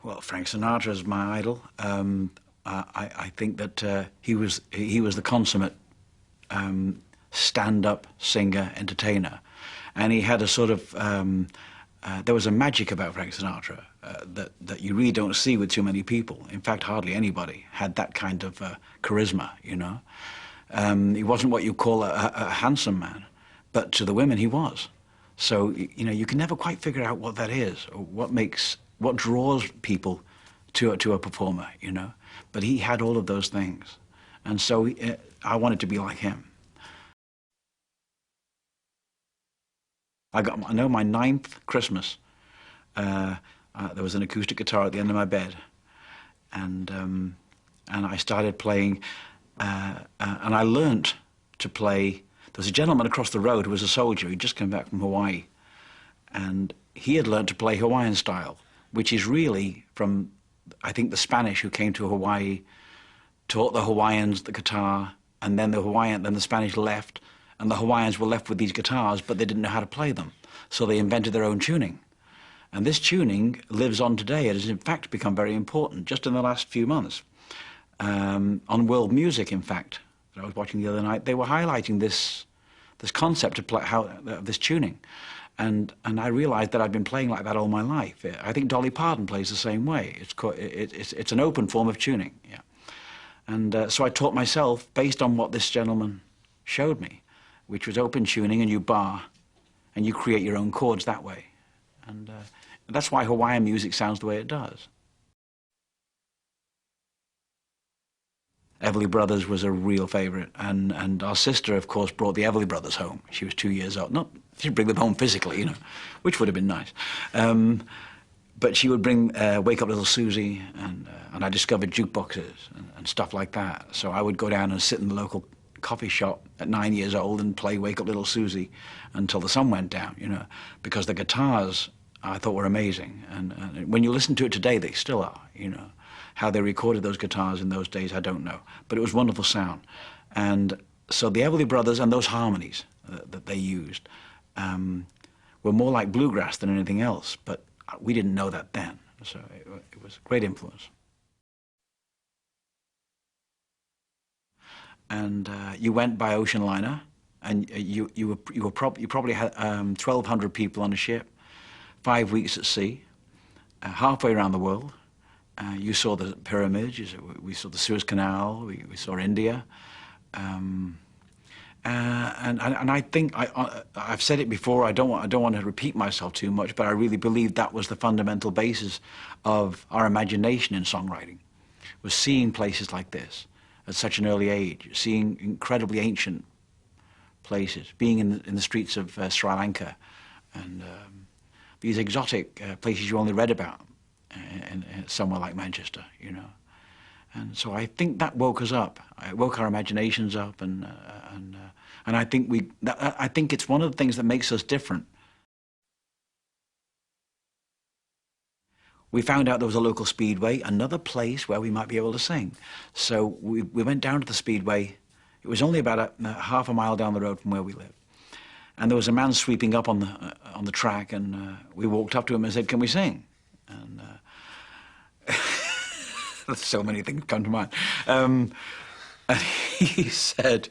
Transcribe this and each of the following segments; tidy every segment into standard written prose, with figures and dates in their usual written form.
Well, Frank Sinatra is my idol. I think that he was the consummate stand-up singer, entertainer, and he had a sort of there was a magic about Frank Sinatra that you really don't see with too many people. In fact, hardly anybody had that kind of charisma. You know, he wasn't what you call a handsome man, but to the women he was. So you know, you can never quite figure out what that is, or what draws people to a performer, you know. But he had all of those things, and so I wanted to be like him. I know my 9th Christmas, there was an acoustic guitar at the end of my bed, and I started playing, and I learnt to play. There was a gentleman across the road who was a soldier. He'd just come back from Hawaii, and he had learnt to play Hawaiian style, which is really from, I think, the Spanish who came to Hawaii, taught the Hawaiians the guitar, and then the Spanish left, and the Hawaiians were left with these guitars, but they didn't know how to play them. So they invented their own tuning. And this tuning lives on today. It has, in fact, become very important just in the last few months. On world music, in fact, that I was watching the other night, they were highlighting this concept of this tuning. And I realized that I've been playing like that all my life. I think Dolly Parton plays the same way. It's an open form of tuning, yeah. And so I taught myself based on what this gentleman showed me, which was open tuning, and you bar, and you create your own chords that way. And that's why Hawaiian music sounds the way it does. Everly Brothers was a real favorite, and our sister, of course, brought the Everly Brothers home. She was 2 years old. Not she didn't bring them home physically, you know, which would have been nice. But she would bring Wake Up Little Susie, and I discovered jukeboxes and stuff like that. So I would go down and sit in the local coffee shop at 9 years old and play Wake Up Little Susie until the sun went down, you know, because the guitars I thought were amazing. And when you listen to it today, they still are, you know. How they recorded those guitars in those days, I don't know. But it was wonderful sound. And so the Everly Brothers and those harmonies that they used were more like bluegrass than anything else. But we didn't know that then. So it was a great influence. And you went by ocean liner, and you probably had 1,200 people on a ship, 5 weeks at sea, halfway around the world. You saw the pyramids, we saw the Suez Canal, we saw India. And I think, I've said it before, I don't want to repeat myself too much, but I really believe that was the fundamental basis of our imagination in songwriting, was seeing places like this at such an early age, seeing incredibly ancient places, being in the streets of Sri Lanka, and these exotic places you only read about in somewhere like Manchester, you know. And so I think that woke us up. It woke our imaginations up, and I think it's one of the things that makes us different. We found out there was a local speedway, another place where we might be able to sing. So we went down to the speedway. It was only about half a mile down the road from where we lived. And there was a man sweeping up on the track, and we walked up to him and said, "Can we sing?" And so many things come to mind. And he said,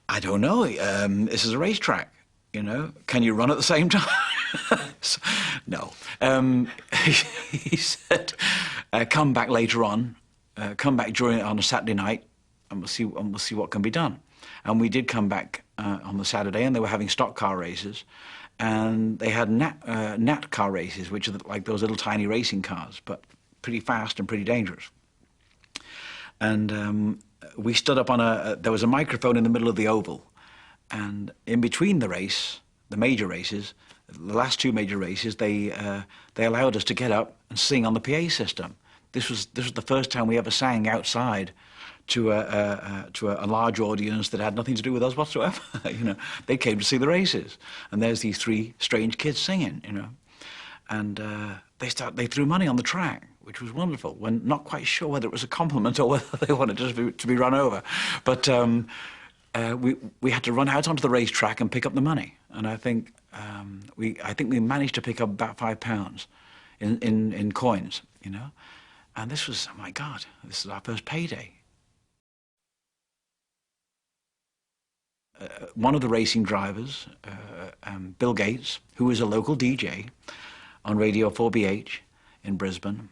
"I don't know, this is a racetrack, you know, can you run at the same time?" So, no. He said, "Come back later on, come back on a Saturday night, and we'll see what can be done." And we did come back on the Saturday, and they were having stock car races, and they had nat car races, which are like those little tiny racing cars, but pretty fast and pretty dangerous. And we stood up on there was a microphone in the middle of the oval, and in between the major races, the last 2 major races, they allowed us to get up and sing on the PA system. This was the first time we ever sang outside to a large audience that had nothing to do with us whatsoever. You know, they came to see the races, and there's these 3 strange kids singing, you know, and they threw money on the track, which was wonderful. When not quite sure whether it was a compliment or whether they wanted to be run over, but we had to run out onto the racetrack and pick up the money, and I think we managed to pick up about £5 in coins, you know. And this was, oh my God, this is our first payday. One of the racing drivers, Bill Gates, who was a local DJ on Radio 4BH in Brisbane,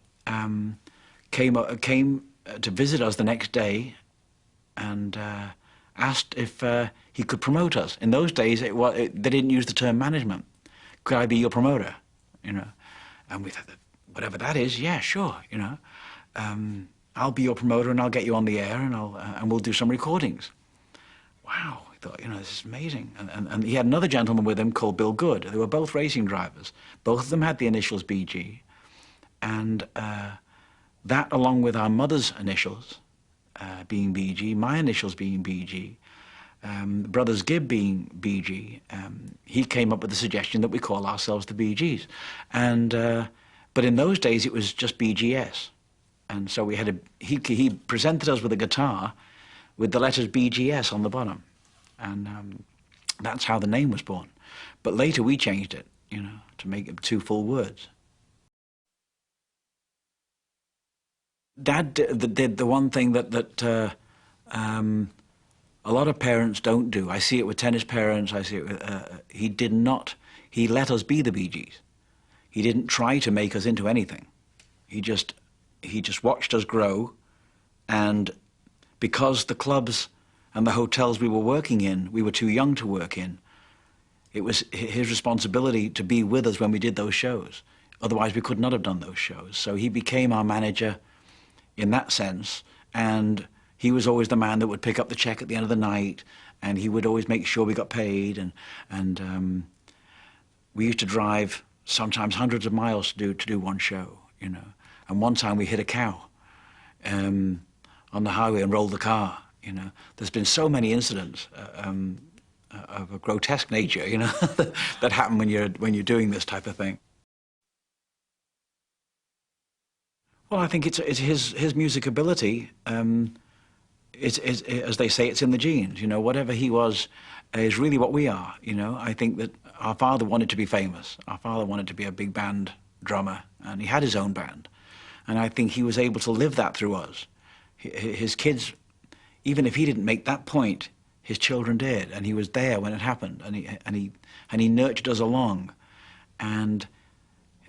came to visit us the next day and asked if he could promote us. In those days, they didn't use the term management. Could I be your promoter? You know, and we thought, whatever that is, yeah, sure. You know, I'll be your promoter and I'll get you on the air and we'll do some recordings. Wow, we thought, you know, this is amazing. And he had another gentleman with him called Bill Good. They were both racing drivers. Both of them had the initials BG. And that, along with our mother's initials, being BG, my initials being BG, brothers Gibb being BG, he came up with the suggestion that we call ourselves the Bee Gees. But in those days, it was just BGS. And so we had he presented us with a guitar with the letters BGS on the bottom. And that's how the name was born. But later we changed it, you know, to make it 2 full words. Dad did the one thing that a lot of parents don't do. I see it with tennis parents. I see it with, he let us be the Bee Gees. He didn't try to make us into anything. He just watched us grow, and because the clubs and the hotels we were working in, we were too young to work in, it was his responsibility to be with us when we did those shows. Otherwise, we could not have done those shows. So he became our manager in that sense, and he was always the man that would pick up the check at the end of the night, and he would always make sure we got paid, and we used to drive sometimes hundreds of miles to do one show, you know. And one time we hit a cow on the highway and rolled the car, you know. There's been so many incidents of a grotesque nature, you know, that happen when you're doing this type of thing. Well, I think it's his music ability. It's as they say, it's in the genes. You know, whatever he was is really what we are. You know, I think that our father wanted to be famous. Our father wanted to be a big band drummer, and he had his own band. And I think he was able to live that through us. His kids, even if he didn't make that point, his children did, and he was there when it happened, and he nurtured us along, and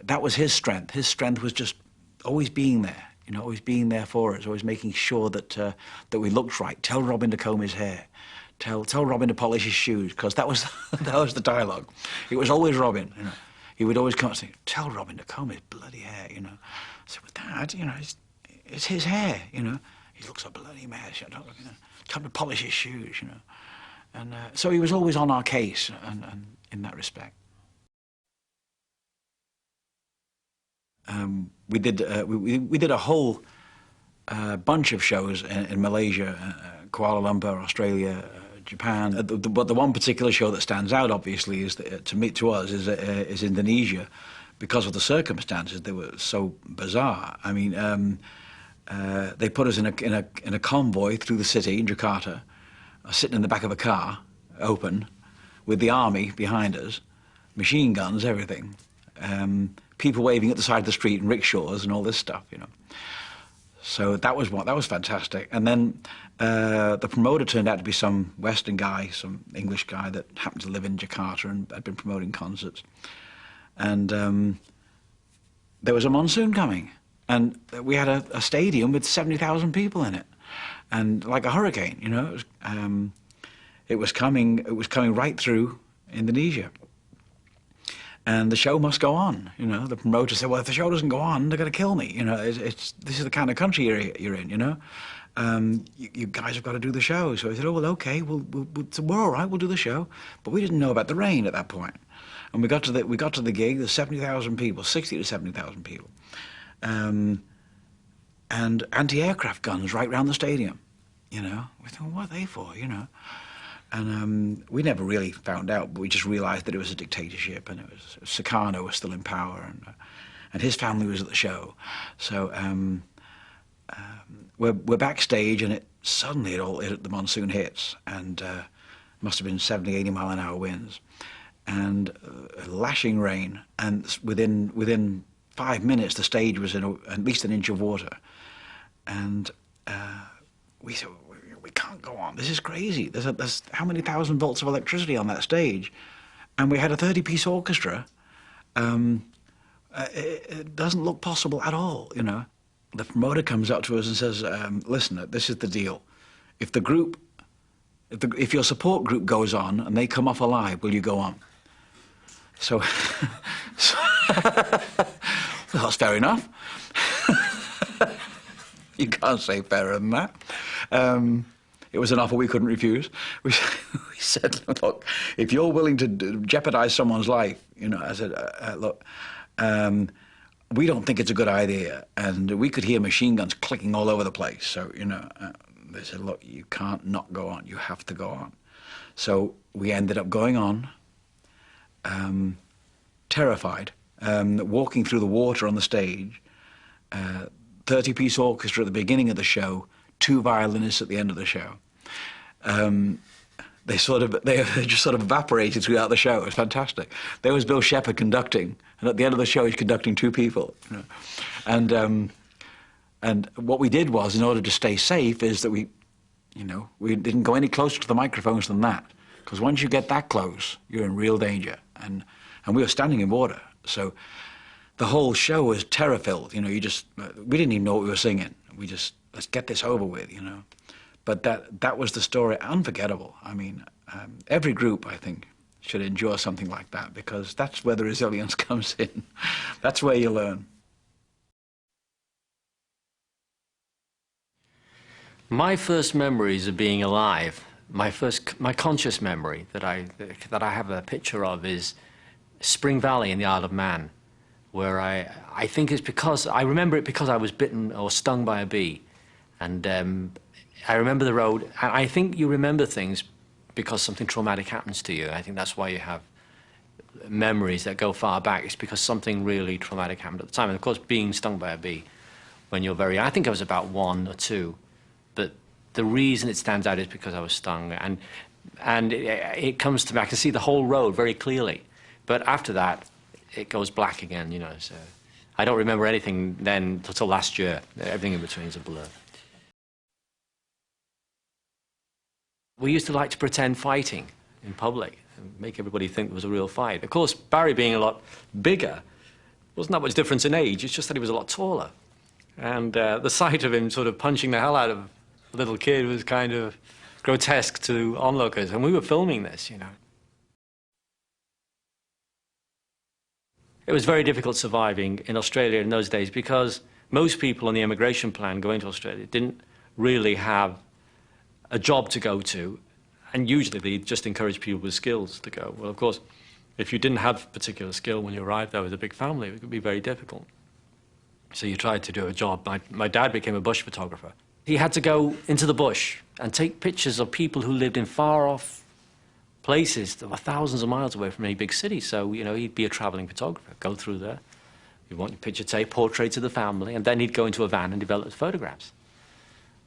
that was his strength. His strength was just always being there, you know, always being there for us, always making sure that that we looked right. Tell Robin to comb his hair. Tell Robin to polish his shoes, because that was that was the dialogue. It was always Robin, you know. He would always come and say, "Tell Robin to comb his bloody hair," you know. I said, "But Dad, you know, it's his hair, you know. He looks a bloody mess, you know. Tell him to polish his shoes, you know." And so he was always on our case, and in that respect. We did a whole bunch of shows in Malaysia, Kuala Lumpur, Australia, Japan. But the one particular show that stands out, obviously, is to us is Indonesia, because of the circumstances. They were so bizarre. I mean, they put us in a convoy through the city in Jakarta, sitting in the back of a car, open, with the army behind us, machine guns, everything. People waving at the side of the street and rickshaws and all this stuff, you know. So that was fantastic. And then the promoter turned out to be some Western guy, some English guy that happened to live in Jakarta and had been promoting concerts. And there was a monsoon coming, and we had a stadium with 70,000 people in it, and like a hurricane, you know. It was coming right through Indonesia. And the show must go on, you know. The promoter said, "Well, if the show doesn't go on, they're going to kill me, you know. This is the kind of country you're in, you know. You guys have got to do the show." So I said, "Oh, well, okay, we're all right, we'll do the show." But we didn't know about the rain at that point. And we got to the gig. There's 70,000 people, 60 to 70,000 people, and anti-aircraft guns right round the stadium, you know. We thought, what are they for, you know? And we never really found out, but we just realized that it was a dictatorship, and Sukarno was still in power, and his family was at the show. So we're backstage, and suddenly the monsoon hits, and must have been 70, 80 mile an hour winds, and lashing rain, and within 5 minutes, the stage was in at least an inch of water. And we said, we can't go on. This is crazy. There's how many thousand volts of electricity on that stage? And we had a 30-piece orchestra. It doesn't look possible at all, you know. The promoter comes up to us and says, listen, this is the deal. If the group, if your support group goes on and they come off alive, will you go on? So, that's fair enough. You can't say fairer than that. It was an offer we couldn't refuse. We said, look, if you're willing to jeopardize someone's life, you know, I said, look, we don't think it's a good idea. And we could hear machine guns clicking all over the place. So, you know, they said, look, you can't not go on. You have to go on. So we ended up going on, terrified, walking through the water on the stage, 30-piece orchestra at the beginning of the show, 2 violinists at the end of the show. They just sort of evaporated throughout the show. It was fantastic. There was Bill Shepherd conducting, and at the end of the show, he's conducting 2 people. You know? And what we did was, in order to stay safe, is that we didn't go any closer to the microphones than that, because once you get that close, you're in real danger. And we were standing in water, so the whole show was terror-filled. You know, we didn't even know what we were singing. We just, let's get this over with, you know. But that was the story, unforgettable. I mean, every group, I think, should endure something like that, because that's where the resilience comes in. That's where you learn. My first memories of being alive, my conscious memory that I have a picture of is Spring Valley in the Isle of Man, where I think it's because, I remember it because I was bitten or stung by a bee. And I remember the road, and I think you remember things because something traumatic happens to you. I think that's why you have memories that go far back. It's because something really traumatic happened at the time. And of course, being stung by a bee when you're very, I think I was about 1 or 2, but the reason it stands out is because I was stung. And it comes to me, I can see the whole road very clearly. But after that, it goes black again, you know. So I don't remember anything then until last year. Everything in between is a blur. We used to like to pretend fighting in public and make everybody think there was a real fight. Of course, Barry being a lot bigger, wasn't that much difference in age, it's just that he was a lot taller. And the sight of him sort of punching the hell out of a little kid was kind of grotesque to onlookers. And we were filming this, you know. It was very difficult surviving in Australia in those days because most people on the immigration plan going to Australia didn't really have a job to go to, and usually they just encourage people with skills to go. Well, of course, if you didn't have particular skill when you arrived there with a big family, it could be very difficult. So you tried to do a job. My dad became a bush photographer. He had to go into the bush and take pictures of people who lived in far-off places that were thousands of miles away from any big city. So, you know, he'd be a traveling photographer, go through there. He'd want your picture tape, portraits of the family, and then he'd go into a van and develop photographs.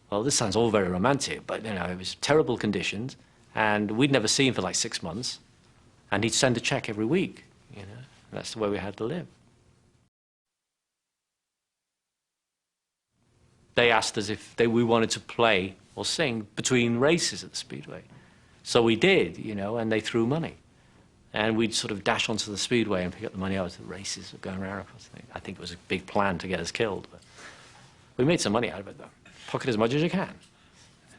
Well, this sounds all very romantic, but, you know, it was terrible conditions, and we'd never see him for like 6 months, and he'd send a check every week, you know. That's the way we had to live. They asked us if we wanted to play or sing between races at the speedway. So we did, you know, and they threw money. And we'd sort of dash onto the speedway and pick up the money out of the races going around. I think it was a big plan to get us killed, but we made some money out of it, though. Pocket as much as you can.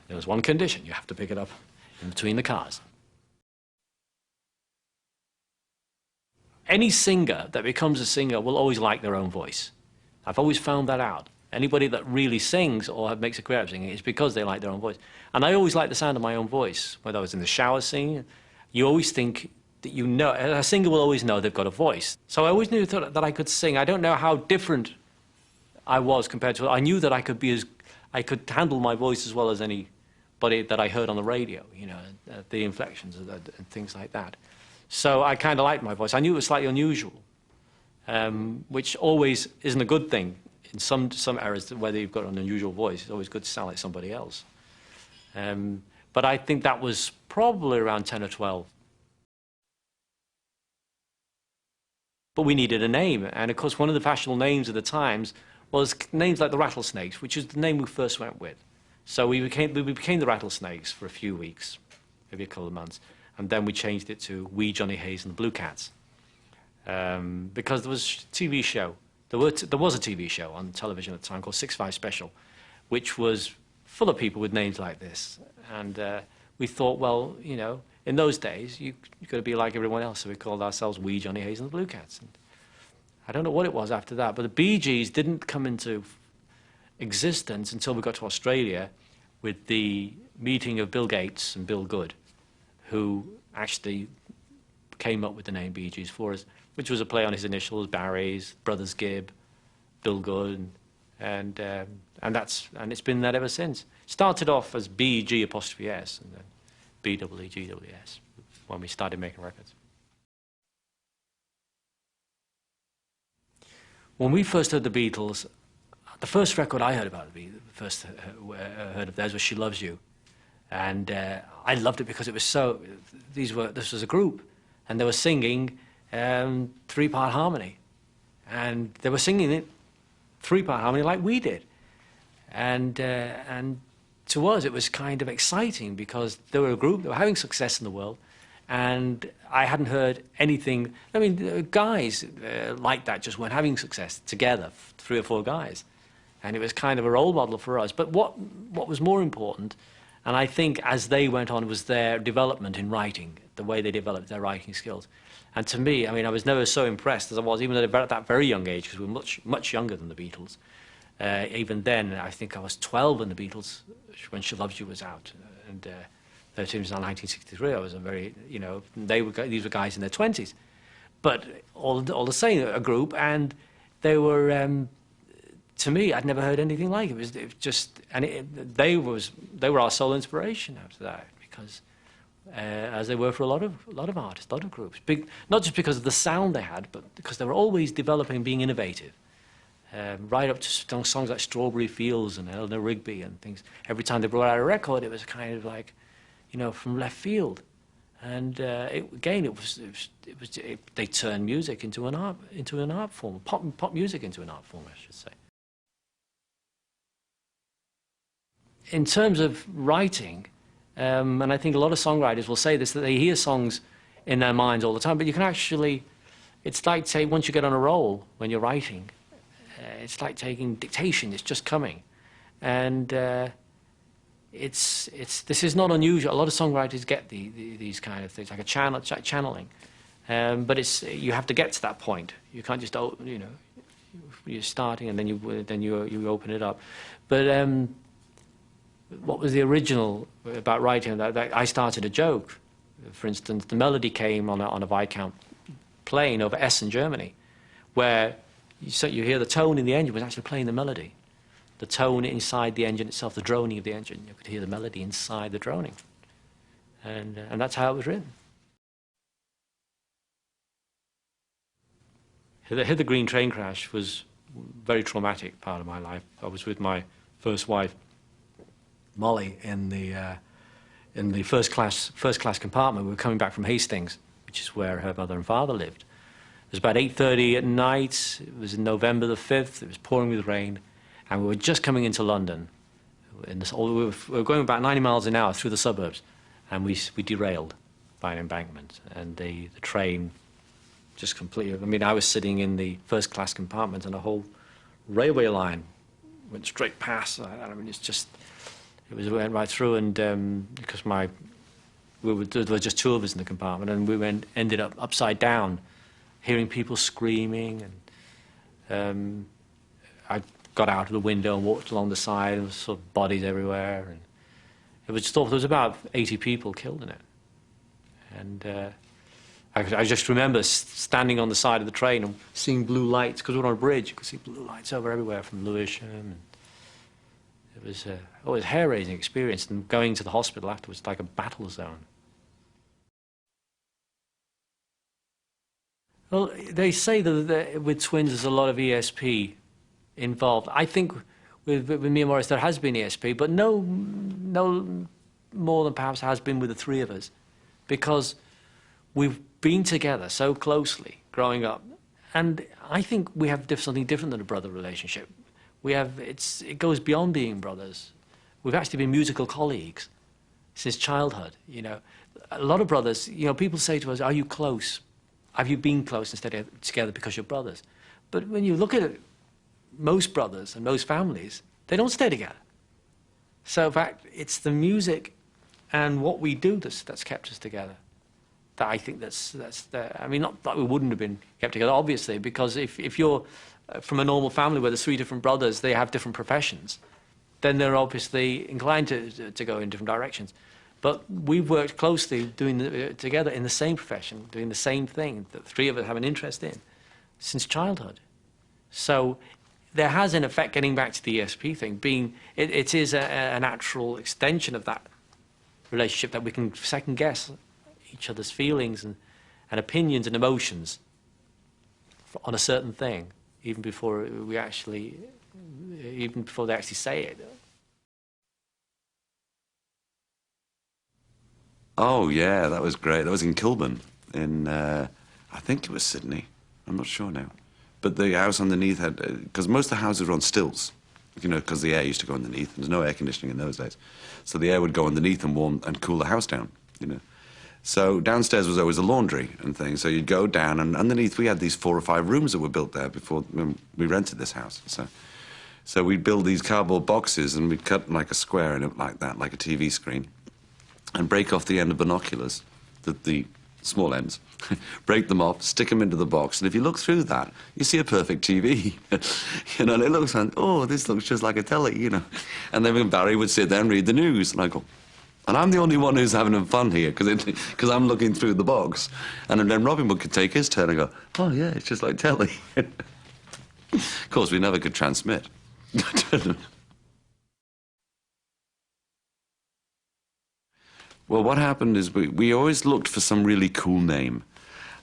There was one condition: you have to pick it up in between the cars. Any singer that becomes a singer will always like their own voice. I've always found that out. Anybody that really sings or makes a career of singing is because they like their own voice. And I always like the sound of my own voice. Whether I was in the shower singing, you always think that you know, a singer will always know they've got a voice. So I always knew that I could sing. I don't know how different I was compared to, I knew that I could handle my voice as well as anybody that I heard on the radio, you know, the inflections and things like that. So I kind of liked my voice. I knew it was slightly unusual, which always isn't a good thing. In some areas, whether you've got an unusual voice, it's always good to sound like somebody else. But I think that was probably around 10 or 12. but we needed a name. And of course, one of the fashionable names of the times was names like the Rattlesnakes, which is the name we first went with. So we became the Rattlesnakes for a few weeks, maybe a couple of months. And then we changed it to We, Johnny Hayes and the Blue Cats. Because there was a TV show. There was a TV show on television at the time called 6-5 Special, which was full of people with names like this. And we thought, well, you know, in those days, you've got to be like everyone else. So we called ourselves We, Johnny Hayes and the Blue Cats. And I don't know what it was after that, but the Bee Gees didn't come into existence until we got to Australia with the meeting of Bill Gates and Bill Good, who actually came up with the name Bee Gees for us, which was a play on his initials, Barry's, brothers Gibb, Bill Good, and it's been that ever since. Started off as B-G'-S and then B-E-E-G-S when we started making records. When we first heard the Beatles, the first record I heard about the Beatles, first heard of theirs was She Loves You. And I loved it because it was so, this was a group, and they were singing three-part harmony. And they were singing it three-part harmony like we did. And to us, it was kind of exciting because they were a group, they were having success in the world, and I hadn't heard anything. I mean, guys like that just weren't having success together, 3 or 4 guys. And it was kind of a role model for us. But what was more important, and I think as they went on, was their development in writing, the way they developed their writing skills. And to me, I mean, I was never so impressed as I was, even at that very young age, because we were much younger than the Beatles. Even then, I think I was 12 when the Beatles, when She Loves You was out. And 13 was in 1963. I was a very, you know, these were guys in their 20s. But all the same, a group, and they were, to me, I'd never heard anything like it. It was just, and they were our sole inspiration after that, because as they were for a lot of artists, a lot of groups. Not just because of the sound they had, but because they were always developing, being innovative. Right up to songs like Strawberry Fields and Eleanor Rigby and things. Every time they brought out a record, it was kind of like, you know, from left field. And they turned music into an art form, pop music into an art form, I should say. In terms of writing, and I think a lot of songwriters will say this, that they hear songs in their minds all the time, but you can actually, it's like, say, once you get on a roll when you're writing, it's like taking dictation, it's just coming. And this is not unusual. A lot of songwriters get these kind of things, like channeling. But you have to get to that point. You can't just, you know, you're starting and then you open it up. But what was the original about writing? That I started a joke. For instance, the melody came on a Viscount plane over Essen, Germany, where you hear the tone in the engine was actually playing the melody. The tone inside the engine itself, the droning of the engine, you could hear the melody inside the droning. And that's how it was written. The Green Train crash was a very traumatic part of my life. I was with my first wife, Molly, in the first class compartment. We were coming back from Hastings, which is where her mother and father lived. It was about 8:30 at night. It was in November the 5th. It was pouring with rain, and we were just coming into London. We were going about 90 miles an hour through the suburbs, and we derailed by an embankment, and the train just completely. I mean, I was sitting in the first class compartment, and a whole railway line went straight past. I mean, it went right through, and because there were just 2 of us in the compartment, and we ended up upside down, hearing people screaming, and I got out of the window and walked along the side, and there was sort of bodies everywhere, and it was thought there was about 80 people killed in it. And I just remember standing on the side of the train and seeing blue lights, because we were on a bridge, you could see blue lights over everywhere from Lewisham. And it was a hair-raising experience, and going to the hospital afterwards like a battle zone. Well, they say that with twins there's a lot of ESP involved. I think with me and Maurice there has been ESP, but no more than perhaps has been with the 3 of us, because we've been together so closely growing up, And I think we have something different than a brother relationship. It goes beyond being brothers. We've actually been musical colleagues since childhood, you know. A lot of brothers, you know, people say to us, are you close? Have you been close instead of together because you're brothers? But when you look at it, most brothers and most families, they don't stay together. So in fact, it's the music and what we do that's kept us together. That I think I mean, not that we wouldn't have been kept together, obviously, because if you're from a normal family where there's 3 different brothers, they have different professions, then they're obviously inclined to go in different directions. But we've worked closely together in the same profession, doing the same thing that the 3 of us have an interest in since childhood. So there has, in effect, getting back to the ESP thing, it is a natural extension of that relationship that we can second guess each other's feelings and opinions and emotions on a certain thing, even before they actually say it. Oh yeah, that was great. That was in Kilburn, I think it was Sydney. I'm not sure now. But the house underneath had, because most of the houses were on stills, you know, because the air used to go underneath. There's no air conditioning in those days, so the air would go underneath and warm and cool the house down, you know. So downstairs was always a laundry and things. So you'd go down, and underneath we had these 4 or 5 rooms that were built there before we rented this house. So we'd build these cardboard boxes, and we'd cut like a square in it like that, like a TV screen, and break off the end of binoculars, the small ends, break them off, stick them into the box, and if you look through that, you see a perfect TV. You know, and it looks like, oh, this looks just like a telly, you know. And then Barry would sit there and read the news, and I go, and I'm the only one who's having fun here, because I'm looking through the box. And then Robin would take his turn and go, oh, yeah, it's just like telly. Of course, we never could transmit. Well, what happened is we always looked for some really cool name.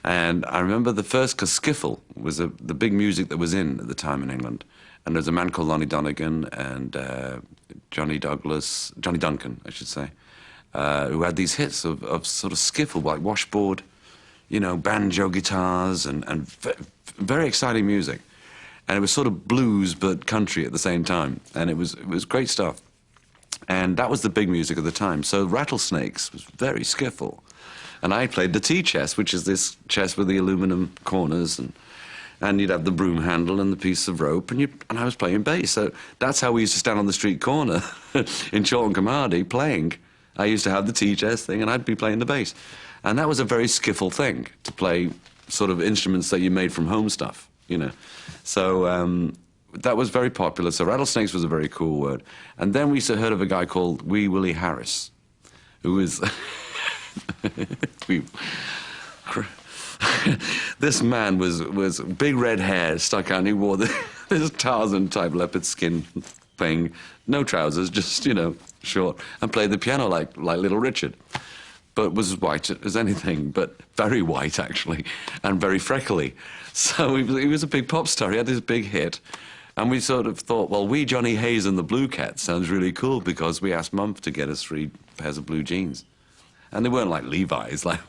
And I remember the first, because Skiffle was the big music that was in at the time in England. And there's a man called Lonnie Donegan and Johnny Duncan, I should say, who had these hits of sort of skiffle, like washboard, you know, banjo guitars and very exciting music. And it was sort of blues but country at the same time. And it was great stuff. And that was the big music of the time. So Rattlesnakes was very skiffle. And I played the tea chess, which is this chess with the aluminum corners, and you'd have the broom handle and the piece of rope, and I was playing bass. So that's how we used to stand on the street corner in Chorlton Comhardy playing. I used to have the tea chess thing, and I'd be playing the bass. And that was a very skiffle thing, to play sort of instruments that you made from home stuff, you know. So that was very popular. So Rattlesnakes was a very cool word. And then we heard of a guy called Wee Willie Harris, who was... This man was big red hair stuck out, and he wore this Tarzan-type leopard skin thing, no trousers, just, you know, short, and played the piano like Little Richard, but was as white as anything, but very white, actually, and very freckly. So he was a big pop star. He had this big hit, and we sort of thought, well, Wee Johnny Hayes and the Blue Cats sounds really cool, because we asked Mum to get us 3 pairs of blue jeans. And they weren't like Levi's, like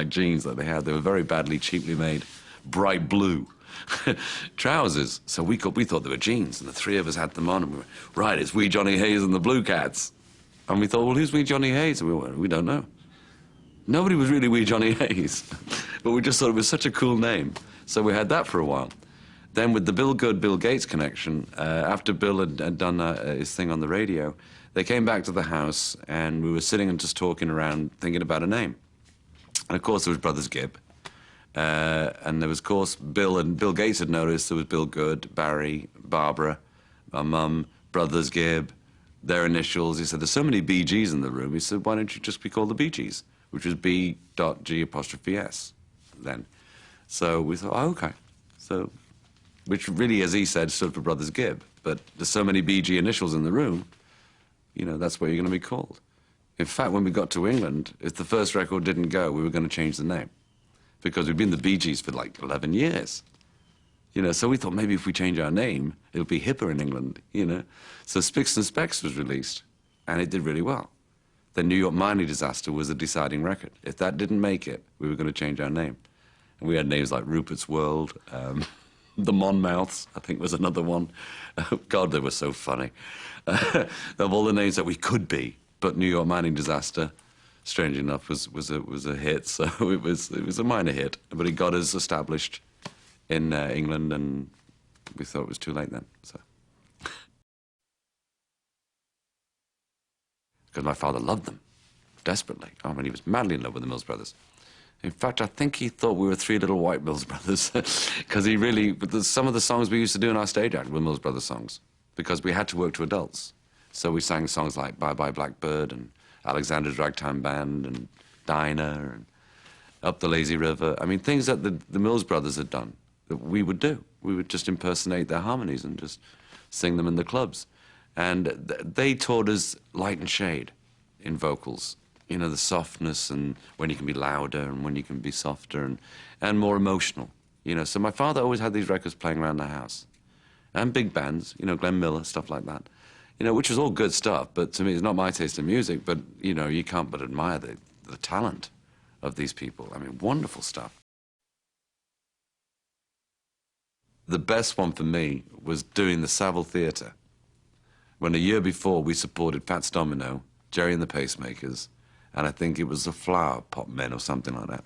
jeans that they had. They were very badly, cheaply made, bright blue trousers. So we thought they were jeans, and the 3 of us had them on, and we were, right, it's Wee Johnny Hayes and the Blue Cats. And we thought, well, who's Wee Johnny Hayes? And we don't know. Nobody was really Wee Johnny Hayes, but we just thought it was such a cool name. So we had that for a while. Then with the Bill Good, Bill Gates connection, after Bill had done his thing on the radio, they came back to the house, and we were sitting and just talking around, thinking about a name. And of course, there was Brothers Gibb. And there was, of course, Bill Gates had noticed there was Bill Good, Barry, Barbara, my mum, Brothers Gibb, their initials. He said, there's so many BGs in the room. He said, why don't you just be called the Bee Gees, which was B.G''S then. So we thought, oh, okay. So, which really, as he said, stood for Brothers Gibb. But there's so many BG initials in the room, you know, that's what you're going to be called. In fact, when we got to England, if the first record didn't go, we were going to change the name, because we'd been the Bee Gees for like 11 years. You know, so we thought maybe if we change our name, it'll be hipper in England, you know. So Spicks and Specks was released, and it did really well. The New York Mining Disaster was a deciding record. If that didn't make it, we were going to change our name. And we had names like Rupert's World, the Monmouths, I think was another one. God, they were so funny. Of all the names that we could be, but New York Mining Disaster, strange enough, was a hit. So it was a minor hit, but it got us established in England, and we thought it was too late then. So, because my father loved them desperately. I mean, he was madly in love with the Mills Brothers. In fact, I think he thought we were three little white Mills Brothers, because he really, some of the songs we used to do in our stage act were Mills Brothers songs, because we had to work to adults. So we sang songs like Bye Bye Blackbird and Alexander's Ragtime Band and Dinah and Up the Lazy River. I mean, things that the Mills Brothers had done that we would do. We would just impersonate their harmonies and just sing them in the clubs. And they taught us light and shade in vocals. You know, the softness and when you can be louder and when you can be softer and more emotional. You know, so my father always had these records playing around the house. And big bands, you know, Glenn Miller, stuff like that. You know, which was all good stuff, but to me, it's not my taste in music, but, you know, you can't but admire the talent of these people. I mean, wonderful stuff. The best one for me was doing the Savile Theatre, when a year before we supported Fats Domino, Jerry and the Pacemakers, and I think it was the Flower Pot Men or something like that,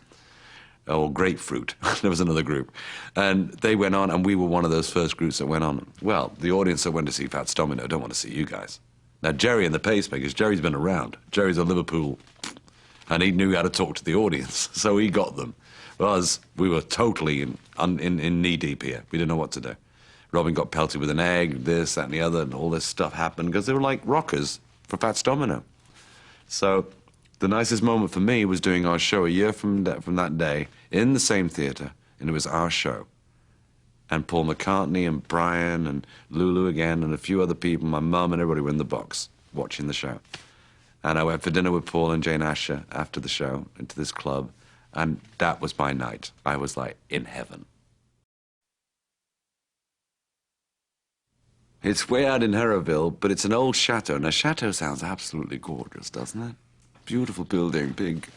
or Grapefruit. There was another group. And they went on, and we were one of those first groups that went on. Well, the audience that went to see Fats Domino don't want to see you guys. Now, Jerry and the Pacemakers, Jerry's been around. Jerry's a Liverpool, and he knew how to talk to the audience, so he got them. Whereas we were totally in knee-deep here. We didn't know what to do. Robin got pelted with an egg, this, that, and the other, and all this stuff happened because they were like rockers for Fats Domino. So the nicest moment for me was doing our show a year from that day in the same theatre, and it was our show. And Paul McCartney and Brian and Lulu again and a few other people, my mum and everybody were in the box watching the show. And I went for dinner with Paul and Jane Asher after the show into this club, and that was my night. I was like in heaven. It's way out in Herraville, but it's an old chateau. Now, chateau sounds absolutely gorgeous, doesn't it? Beautiful building, big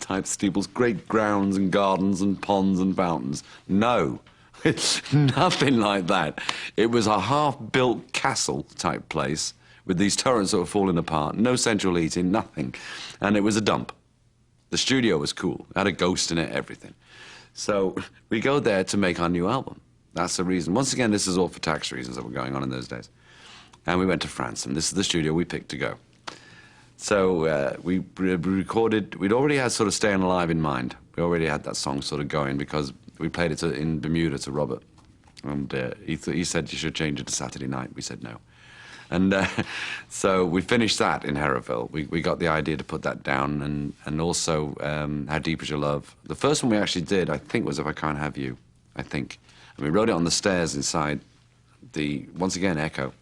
type steeples, great grounds and gardens and ponds and fountains. No, it's nothing like that. It was a half-built castle type place with these turrets that were falling apart, no central heating, nothing. And it was a dump. The studio was cool. It had a ghost in it, everything. So we go there to make our new album. That's the reason. Once again, this is all for tax reasons that were going on in those days. And we went to France, and this is the studio we picked to go. So we recorded, we'd already had sort of Staying Alive in mind. We already had that song sort of going because we played it in Bermuda to Robert. And he said you should change it to Saturday night. We said no. And so we finished that in Herraville. We got the idea to put that down, and also How Deep Is Your Love. The first one we actually did, I think, was If I Can't Have You, I think. And we wrote it on the stairs inside the, once again, Echo.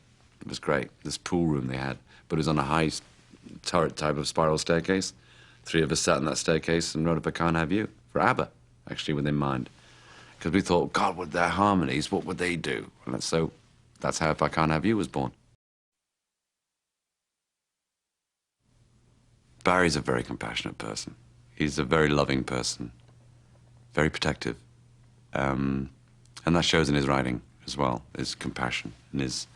It was great, this pool room they had. But it was on a high turret type of spiral staircase. Three of us sat in that staircase and wrote If I Can't Have You, for ABBA, actually, with in mind. Because we thought, God, with their harmonies, what would they do? And so that's how If I Can't Have You was born. Barry's a very compassionate person. He's a very loving person, very protective. And that shows in his writing as well, his compassion and his...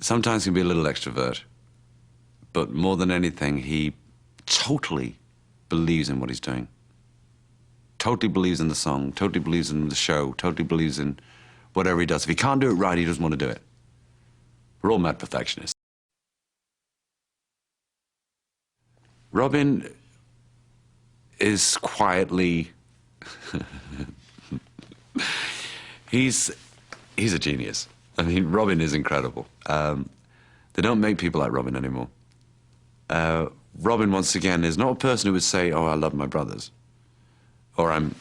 Sometimes he can be a little extrovert, but more than anything, he totally believes in what he's doing. Totally believes in the song, totally believes in the show, totally believes in whatever he does. If he can't do it right, he doesn't want to do it. We're all mad perfectionists. Robin is quietly... he's a genius. I mean, Robin is incredible. They don't make people like Robin anymore. Robin, once again, is not a person who would say, oh, I love my brothers, or I'm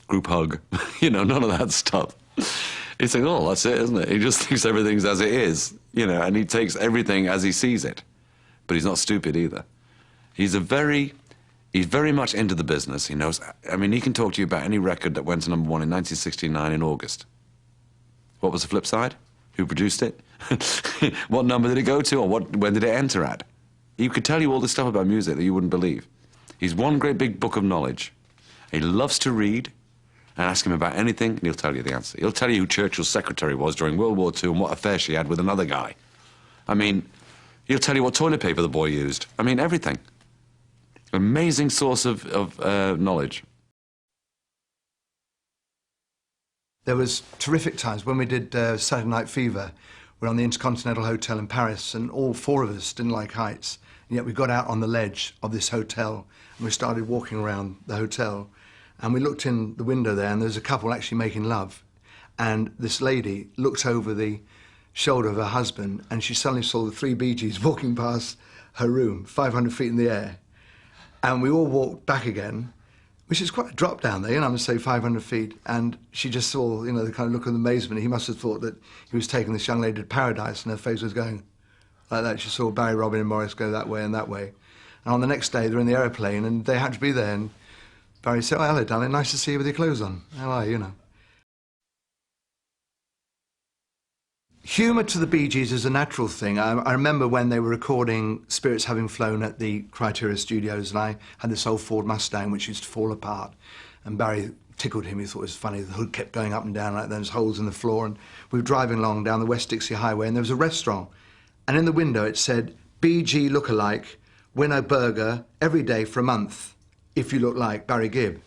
group hug, you know, none of that stuff. He's saying, oh, that's it, isn't it? He just thinks everything's as it is, you know, and he takes everything as he sees it. But he's not stupid either. He's very much into the business. He knows, I mean, he can talk to you about any record that went to #1 in 1969 in August. What was the flip side? Who produced it? What number did it go to, or when did it enter at? He could tell you all this stuff about music that you wouldn't believe. He's one great big book of knowledge. He loves to read, and ask him about anything, and he'll tell you the answer. He'll tell you who Churchill's secretary was during World War II and what affair she had with another guy. I mean, he'll tell you what toilet paper the boy used. I mean, everything. Amazing source of knowledge. There was terrific times when we did Saturday Night Fever. We were on the Intercontinental Hotel in Paris, and all four of us didn't like heights. And yet we got out on the ledge of this hotel, and we started walking around the hotel. And we looked in the window there, and there was a couple actually making love. And this lady looked over the shoulder of her husband, and she suddenly saw the three Bee Gees walking past her room, 500 feet in the air. And we all walked back again, which is quite a drop down there, you know, I'm going to say 500 feet. And she just saw, you know, the kind of look of amazement. He must have thought that he was taking this young lady to paradise, and her face was going like that. She saw Barry, Robin and Morris go that way and that way. And on the next day, they're in the aeroplane, and they had to be there. And Barry said, "Oh, hello, darling, nice to see you with your clothes on. How are you, you know?" Humour to the Bee Gees is a natural thing. I remember when they were recording Spirits Having Flown at the Criteria Studios, and I had this old Ford Mustang which used to fall apart, and Barry tickled him. He thought it was funny. The hood kept going up and down like those holes in the floor, and we were driving along down the West Dixie Highway, and there was a restaurant, and in the window it said, "BG lookalike, win a burger every day for a month if you look like Barry Gibb."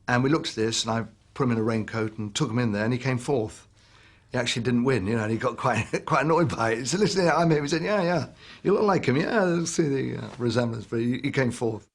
And we looked at this, and I put him in a raincoat and took him in there, and he came fourth. He actually didn't win, you know, and he got quite annoyed by it. He said, "Listen, I'm here." He said, yeah, you look like him. Yeah, let's see the resemblance." But he came fourth.